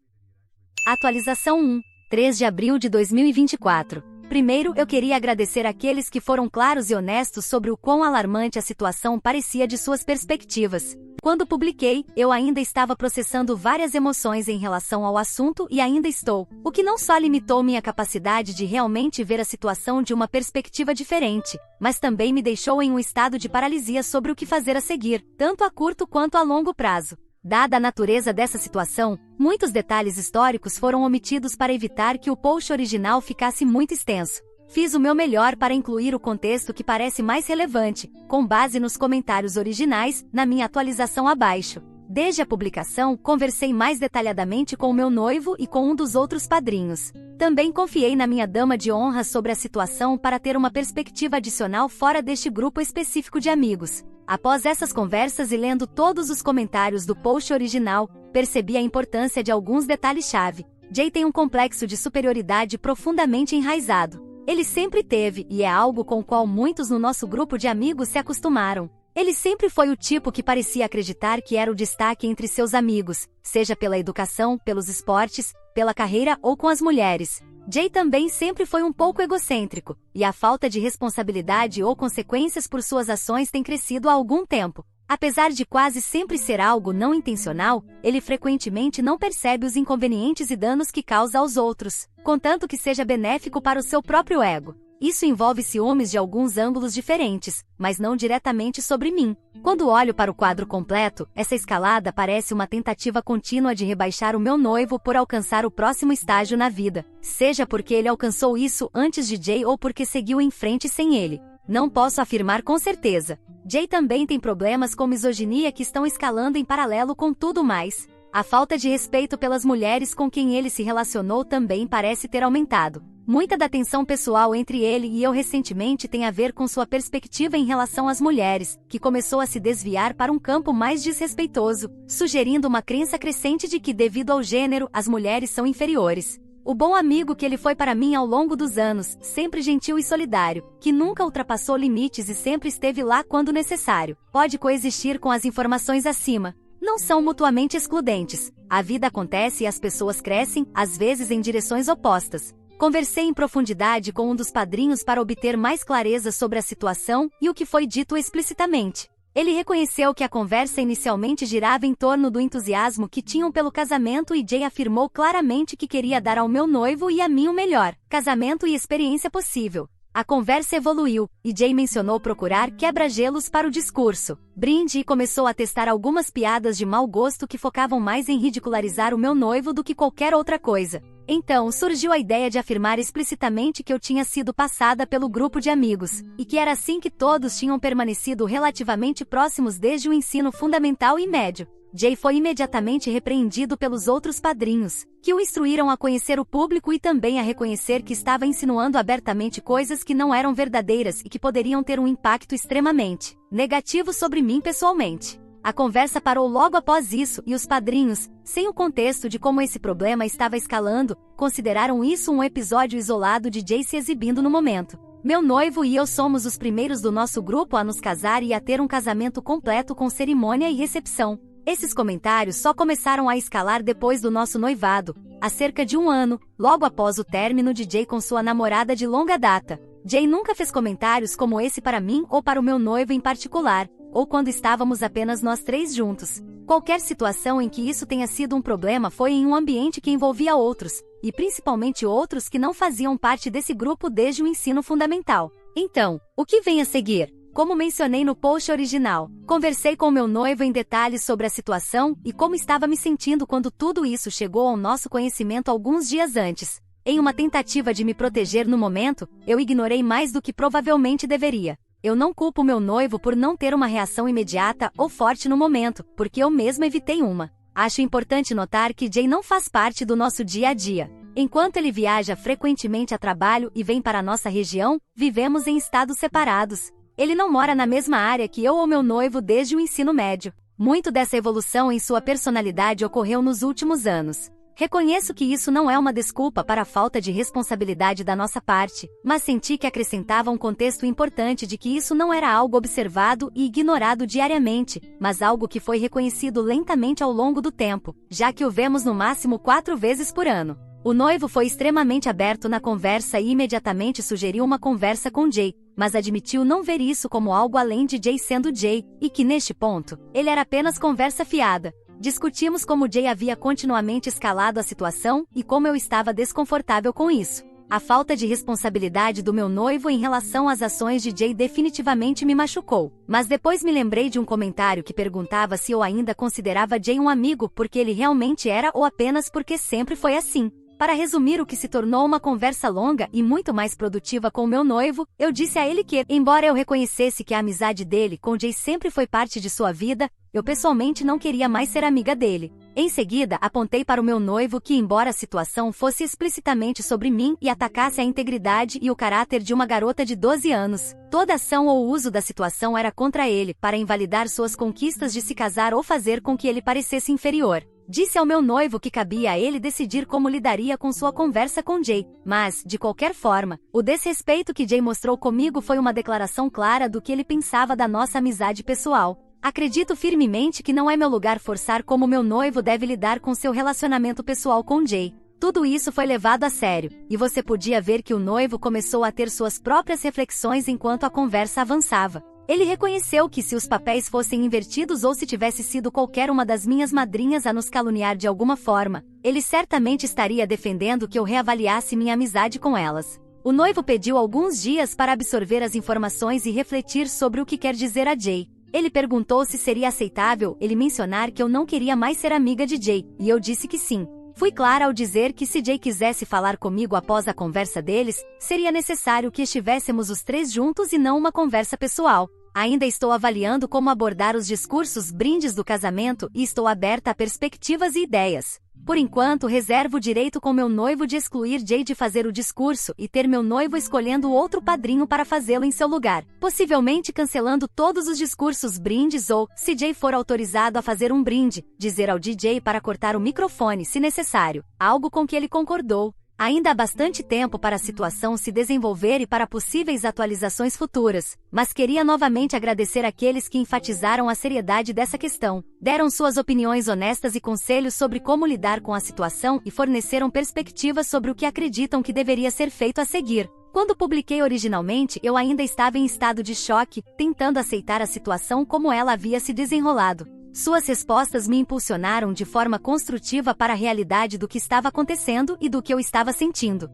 Atualização 1. 3 de abril de 2024. Primeiro, eu queria agradecer àqueles que foram claros e honestos sobre o quão alarmante a situação parecia de suas perspectivas. Quando publiquei, eu ainda estava processando várias emoções em relação ao assunto e ainda estou, o que não só limitou minha capacidade de realmente ver a situação de uma perspectiva diferente, mas também me deixou em um estado de paralisia sobre o que fazer a seguir, tanto a curto quanto a longo prazo. Dada a natureza dessa situação, muitos detalhes históricos foram omitidos para evitar que o post original ficasse muito extenso. Fiz o meu melhor para incluir o contexto que parece mais relevante, com base nos comentários originais, na minha atualização abaixo. Desde a publicação, conversei mais detalhadamente com o meu noivo e com um dos outros padrinhos. Também confiei na minha dama de honra sobre a situação para ter uma perspectiva adicional fora deste grupo específico de amigos. Após essas conversas e lendo todos os comentários do post original, percebi a importância de alguns detalhes-chave. Jay tem um complexo de superioridade profundamente enraizado. Ele sempre teve, e é algo com o qual muitos no nosso grupo de amigos se acostumaram. Ele sempre foi o tipo que parecia acreditar que era o destaque entre seus amigos, seja pela educação, pelos esportes, pela carreira ou com as mulheres. Jay também sempre foi um pouco egocêntrico, e a falta de responsabilidade ou consequências por suas ações tem crescido há algum tempo. Apesar de quase sempre ser algo não intencional, ele frequentemente não percebe os inconvenientes e danos que causa aos outros, contanto que seja benéfico para o seu próprio ego. Isso envolve ciúmes de alguns ângulos diferentes, mas não diretamente sobre mim. Quando olho para o quadro completo, essa escalada parece uma tentativa contínua de rebaixar o meu noivo por alcançar o próximo estágio na vida, seja porque ele alcançou isso antes de Jay ou porque seguiu em frente sem ele. Não posso afirmar com certeza. Jay também tem problemas com misoginia que estão escalando em paralelo com tudo mais. A falta de respeito pelas mulheres com quem ele se relacionou também parece ter aumentado. Muita da tensão pessoal entre ele e eu recentemente tem a ver com sua perspectiva em relação às mulheres, que começou a se desviar para um campo mais desrespeitoso, sugerindo uma crença crescente de que, devido ao gênero, as mulheres são inferiores. O bom amigo que ele foi para mim ao longo dos anos, sempre gentil e solidário, que nunca ultrapassou limites e sempre esteve lá quando necessário, pode coexistir com as informações acima. Não são mutuamente excludentes. A vida acontece e as pessoas crescem, às vezes em direções opostas. Conversei em profundidade com um dos padrinhos para obter mais clareza sobre a situação e o que foi dito explicitamente. Ele reconheceu que a conversa inicialmente girava em torno do entusiasmo que tinham pelo casamento e Jay afirmou claramente que queria dar ao meu noivo e a mim o melhor casamento e experiência possível. A conversa evoluiu, e Jay mencionou procurar quebra-gelos para o discurso, brinde e começou a testar algumas piadas de mau gosto que focavam mais em ridicularizar o meu noivo do que qualquer outra coisa. Então surgiu a ideia de afirmar explicitamente que eu tinha sido passada pelo grupo de amigos, e que era assim que todos tinham permanecido relativamente próximos desde o ensino fundamental e médio. Jay foi imediatamente repreendido pelos outros padrinhos, que o instruíram a conhecer o público e também a reconhecer que estava insinuando abertamente coisas que não eram verdadeiras e que poderiam ter um impacto extremamente negativo sobre mim pessoalmente. A conversa parou logo após isso e os padrinhos, sem o contexto de como esse problema estava escalando, consideraram isso um episódio isolado de Jay se exibindo no momento. Meu noivo e eu somos os primeiros do nosso grupo a nos casar e a ter um casamento completo com cerimônia e recepção. Esses comentários só começaram a escalar depois do nosso noivado, há cerca de um ano, logo após o término de Jay com sua namorada de longa data. Jay nunca fez comentários como esse para mim ou para o meu noivo em particular, ou quando estávamos apenas nós três juntos. Qualquer situação em que isso tenha sido um problema foi em um ambiente que envolvia outros, e principalmente outros que não faziam parte desse grupo desde o ensino fundamental. Então, o que vem a seguir? Como mencionei no post original, conversei com meu noivo em detalhes sobre a situação e como estava me sentindo quando tudo isso chegou ao nosso conhecimento alguns dias antes. Em uma tentativa de me proteger no momento, eu ignorei mais do que provavelmente deveria. Eu não culpo meu noivo por não ter uma reação imediata ou forte no momento, porque eu mesma evitei uma. Acho importante notar que Jay não faz parte do nosso dia a dia. Enquanto ele viaja frequentemente a trabalho e vem para a nossa região, vivemos em estados separados. Ele não mora na mesma área que eu ou meu noivo desde o ensino médio. Muito dessa evolução em sua personalidade ocorreu nos últimos anos. Reconheço que isso não é uma desculpa para a falta de responsabilidade da nossa parte, mas senti que acrescentava um contexto importante de que isso não era algo observado e ignorado diariamente, mas algo que foi reconhecido lentamente ao longo do tempo, já que o vemos no máximo 4 vezes por ano. O noivo foi extremamente aberto na conversa e imediatamente sugeriu uma conversa com Jay, mas admitiu não ver isso como algo além de Jay sendo Jay, e que neste ponto, ele era apenas conversa fiada. Discutimos como Jay havia continuamente escalado a situação e como eu estava desconfortável com isso. A falta de responsabilidade do meu noivo em relação às ações de Jay definitivamente me machucou. Mas depois me lembrei de um comentário que perguntava se eu ainda considerava Jay um amigo porque ele realmente era ou apenas porque sempre foi assim. Para resumir o que se tornou uma conversa longa e muito mais produtiva com o meu noivo, eu disse a ele que, embora eu reconhecesse que a amizade dele com Jay sempre foi parte de sua vida, eu pessoalmente não queria mais ser amiga dele. Em seguida, apontei para o meu noivo que, embora a situação fosse explicitamente sobre mim e atacasse a integridade e o caráter de uma garota de 12 anos, toda ação ou uso da situação era contra ele, para invalidar suas conquistas de se casar ou fazer com que ele parecesse inferior. Disse ao meu noivo que cabia a ele decidir como lidaria com sua conversa com Jay, mas, de qualquer forma, o desrespeito que Jay mostrou comigo foi uma declaração clara do que ele pensava da nossa amizade pessoal. Acredito firmemente que não é meu lugar forçar como meu noivo deve lidar com seu relacionamento pessoal com Jay. Tudo isso foi levado a sério, e você podia ver que o noivo começou a ter suas próprias reflexões enquanto a conversa avançava. Ele reconheceu que se os papéis fossem invertidos ou se tivesse sido qualquer uma das minhas madrinhas a nos caluniar de alguma forma, ele certamente estaria defendendo que eu reavaliasse minha amizade com elas. O noivo pediu alguns dias para absorver as informações e refletir sobre o que quer dizer a Jay. Ele perguntou se seria aceitável ele mencionar que eu não queria mais ser amiga de Jay, e eu disse que sim. Fui clara ao dizer que se Jay quisesse falar comigo após a conversa deles, seria necessário que estivéssemos os três juntos e não uma conversa pessoal. Ainda estou avaliando como abordar os discursos brindes do casamento e estou aberta a perspectivas e ideias. Por enquanto, reservo o direito com meu noivo de excluir Jay de fazer o discurso e ter meu noivo escolhendo outro padrinho para fazê-lo em seu lugar, possivelmente cancelando todos os discursos brindes ou, se Jay for autorizado a fazer um brinde, dizer ao DJ para cortar o microfone se necessário, algo com que ele concordou. Ainda há bastante tempo para a situação se desenvolver e para possíveis atualizações futuras, mas queria novamente agradecer àqueles que enfatizaram a seriedade dessa questão, deram suas opiniões honestas e conselhos sobre como lidar com a situação e forneceram perspectivas sobre o que acreditam que deveria ser feito a seguir. Quando publiquei originalmente, eu ainda estava em estado de choque, tentando aceitar a situação como ela havia se desenrolado. Suas respostas me impulsionaram de forma construtiva para a realidade do que estava acontecendo e do que eu estava sentindo.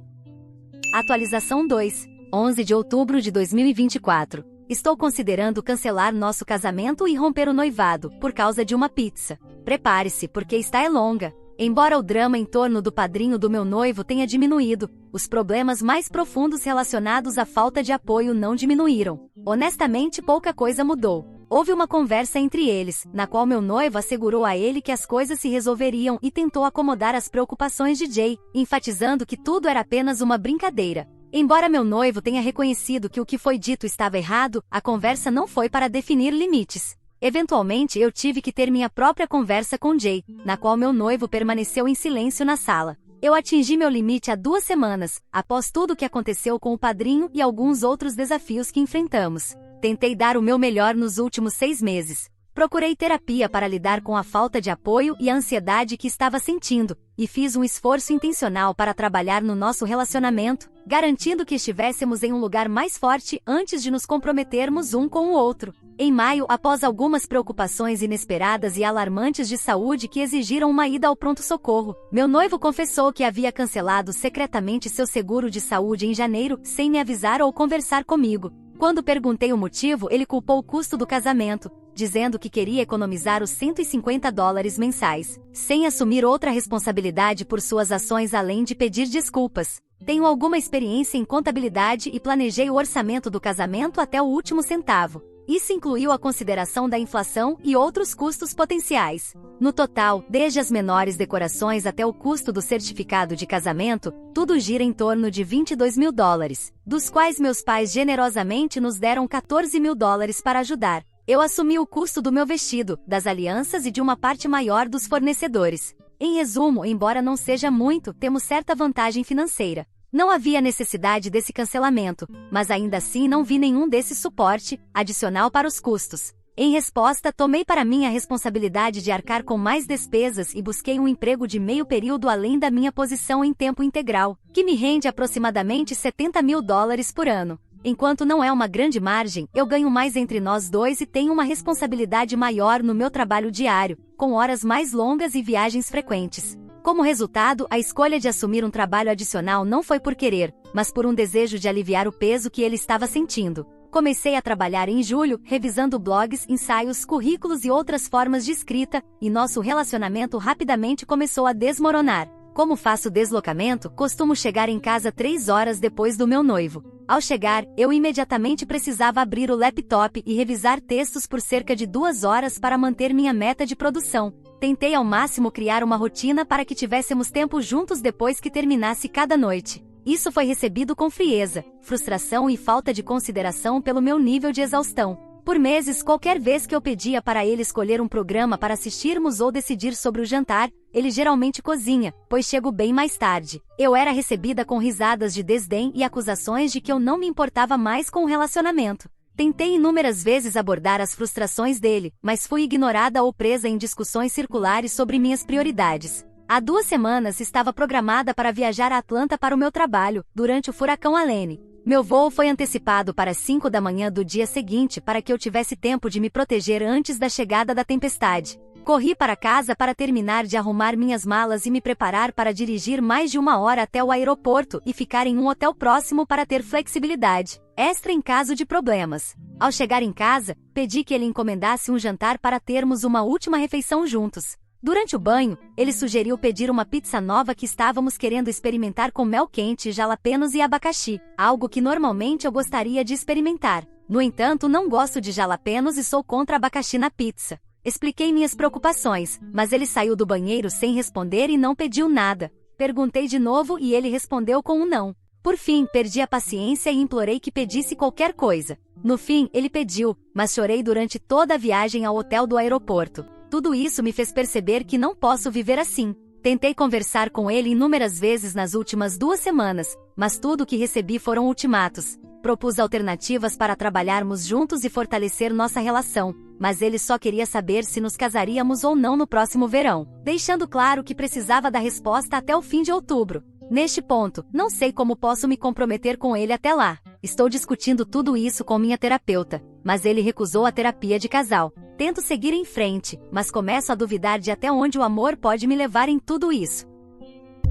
Atualização 2, 11 de outubro de 2024. Estou considerando cancelar nosso casamento e romper o noivado, por causa de uma pizza. Prepare-se, porque está longa. Embora o drama em torno do padrinho do meu noivo tenha diminuído, os problemas mais profundos relacionados à falta de apoio não diminuíram. Honestamente, pouca coisa mudou. Houve uma conversa entre eles, na qual meu noivo assegurou a ele que as coisas se resolveriam e tentou acomodar as preocupações de Jay, enfatizando que tudo era apenas uma brincadeira. Embora meu noivo tenha reconhecido que o que foi dito estava errado, a conversa não foi para definir limites. Eventualmente, eu tive que ter minha própria conversa com Jay, na qual meu noivo permaneceu em silêncio na sala. Eu atingi meu limite há 2 semanas, após tudo o que aconteceu com o padrinho e alguns outros desafios que enfrentamos. Tentei dar o meu melhor nos últimos 6 meses. Procurei terapia para lidar com a falta de apoio e a ansiedade que estava sentindo, e fiz um esforço intencional para trabalhar no nosso relacionamento, garantindo que estivéssemos em um lugar mais forte antes de nos comprometermos um com o outro. Em maio, após algumas preocupações inesperadas e alarmantes de saúde que exigiram uma ida ao pronto-socorro, meu noivo confessou que havia cancelado secretamente seu seguro de saúde em janeiro, sem me avisar ou conversar comigo. Quando perguntei o motivo, ele culpou o custo do casamento, dizendo que queria economizar os $150 mensais, sem assumir outra responsabilidade por suas ações além de pedir desculpas. Tenho alguma experiência em contabilidade e planejei o orçamento do casamento até o último centavo. Isso incluiu a consideração da inflação e outros custos potenciais. No total, desde as menores decorações até o custo do certificado de casamento, tudo gira em torno de $22.000, dos quais meus pais generosamente nos deram $14.000 para ajudar. Eu assumi o custo do meu vestido, das alianças e de uma parte maior dos fornecedores. Em resumo, embora não seja muito, temos certa vantagem financeira. Não havia necessidade desse cancelamento, mas ainda assim não vi nenhum desse suporte adicional para os custos. Em resposta, tomei para mim a responsabilidade de arcar com mais despesas e busquei um emprego de meio período além da minha posição em tempo integral, que me rende aproximadamente $70.000 por ano. Enquanto não é uma grande margem, eu ganho mais entre nós dois e tenho uma responsabilidade maior no meu trabalho diário, com horas mais longas e viagens frequentes. Como resultado, a escolha de assumir um trabalho adicional não foi por querer, mas por um desejo de aliviar o peso que ele estava sentindo. Comecei a trabalhar em julho, revisando blogs, ensaios, currículos e outras formas de escrita, e nosso relacionamento rapidamente começou a desmoronar. Como faço deslocamento, costumo chegar em casa 3 horas depois do meu noivo. Ao chegar, eu imediatamente precisava abrir o laptop e revisar textos por cerca de 2 horas para manter minha meta de produção. Tentei ao máximo criar uma rotina para que tivéssemos tempo juntos depois que terminasse cada noite. Isso foi recebido com frieza, frustração e falta de consideração pelo meu nível de exaustão. Por meses, qualquer vez que eu pedia para ele escolher um programa para assistirmos ou decidir sobre o jantar, ele geralmente cozinha, pois chego bem mais tarde. Eu era recebida com risadas de desdém e acusações de que eu não me importava mais com o relacionamento. Tentei inúmeras vezes abordar as frustrações dele, mas fui ignorada ou presa em discussões circulares sobre minhas prioridades. Há 2 semanas estava programada para viajar a Atlanta para o meu trabalho, durante o furacão Helene. Meu voo foi antecipado para 5 da manhã do dia seguinte para que eu tivesse tempo de me proteger antes da chegada da tempestade. Corri para casa para terminar de arrumar minhas malas e me preparar para dirigir mais de 1 hora até o aeroporto e ficar em um hotel próximo para ter flexibilidade extra em caso de problemas. Ao chegar em casa, pedi que ele encomendasse um jantar para termos uma última refeição juntos. Durante o banho, ele sugeriu pedir uma pizza nova que estávamos querendo experimentar com mel quente, jalapenos e abacaxi, algo que normalmente eu gostaria de experimentar. No entanto, não gosto de jalapenos e sou contra abacaxi na pizza. Expliquei minhas preocupações, mas ele saiu do banheiro sem responder e não pediu nada. Perguntei de novo e ele respondeu com um não. Por fim, perdi a paciência e implorei que pedisse qualquer coisa. No fim, ele pediu, mas chorei durante toda a viagem ao hotel do aeroporto. Tudo isso me fez perceber que não posso viver assim. Tentei conversar com ele inúmeras vezes nas últimas 2 semanas, mas tudo o que recebi foram ultimatos. Propus alternativas para trabalharmos juntos e fortalecer nossa relação, mas ele só queria saber se nos casaríamos ou não no próximo verão, deixando claro que precisava da resposta até o fim de outubro. Neste ponto, não sei como posso me comprometer com ele até lá. Estou discutindo tudo isso com minha terapeuta, mas ele recusou a terapia de casal. Tento seguir em frente, mas começo a duvidar de até onde o amor pode me levar em tudo isso.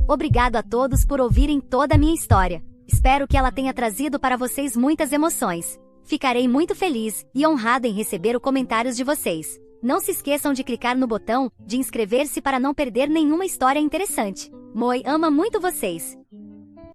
Obrigado a todos por ouvirem toda a minha história. Espero que ela tenha trazido para vocês muitas emoções. Ficarei muito feliz e honrada em receber os comentários de vocês. Não se esqueçam de clicar no botão de inscrever-se para não perder nenhuma história interessante. Moi ama muito vocês.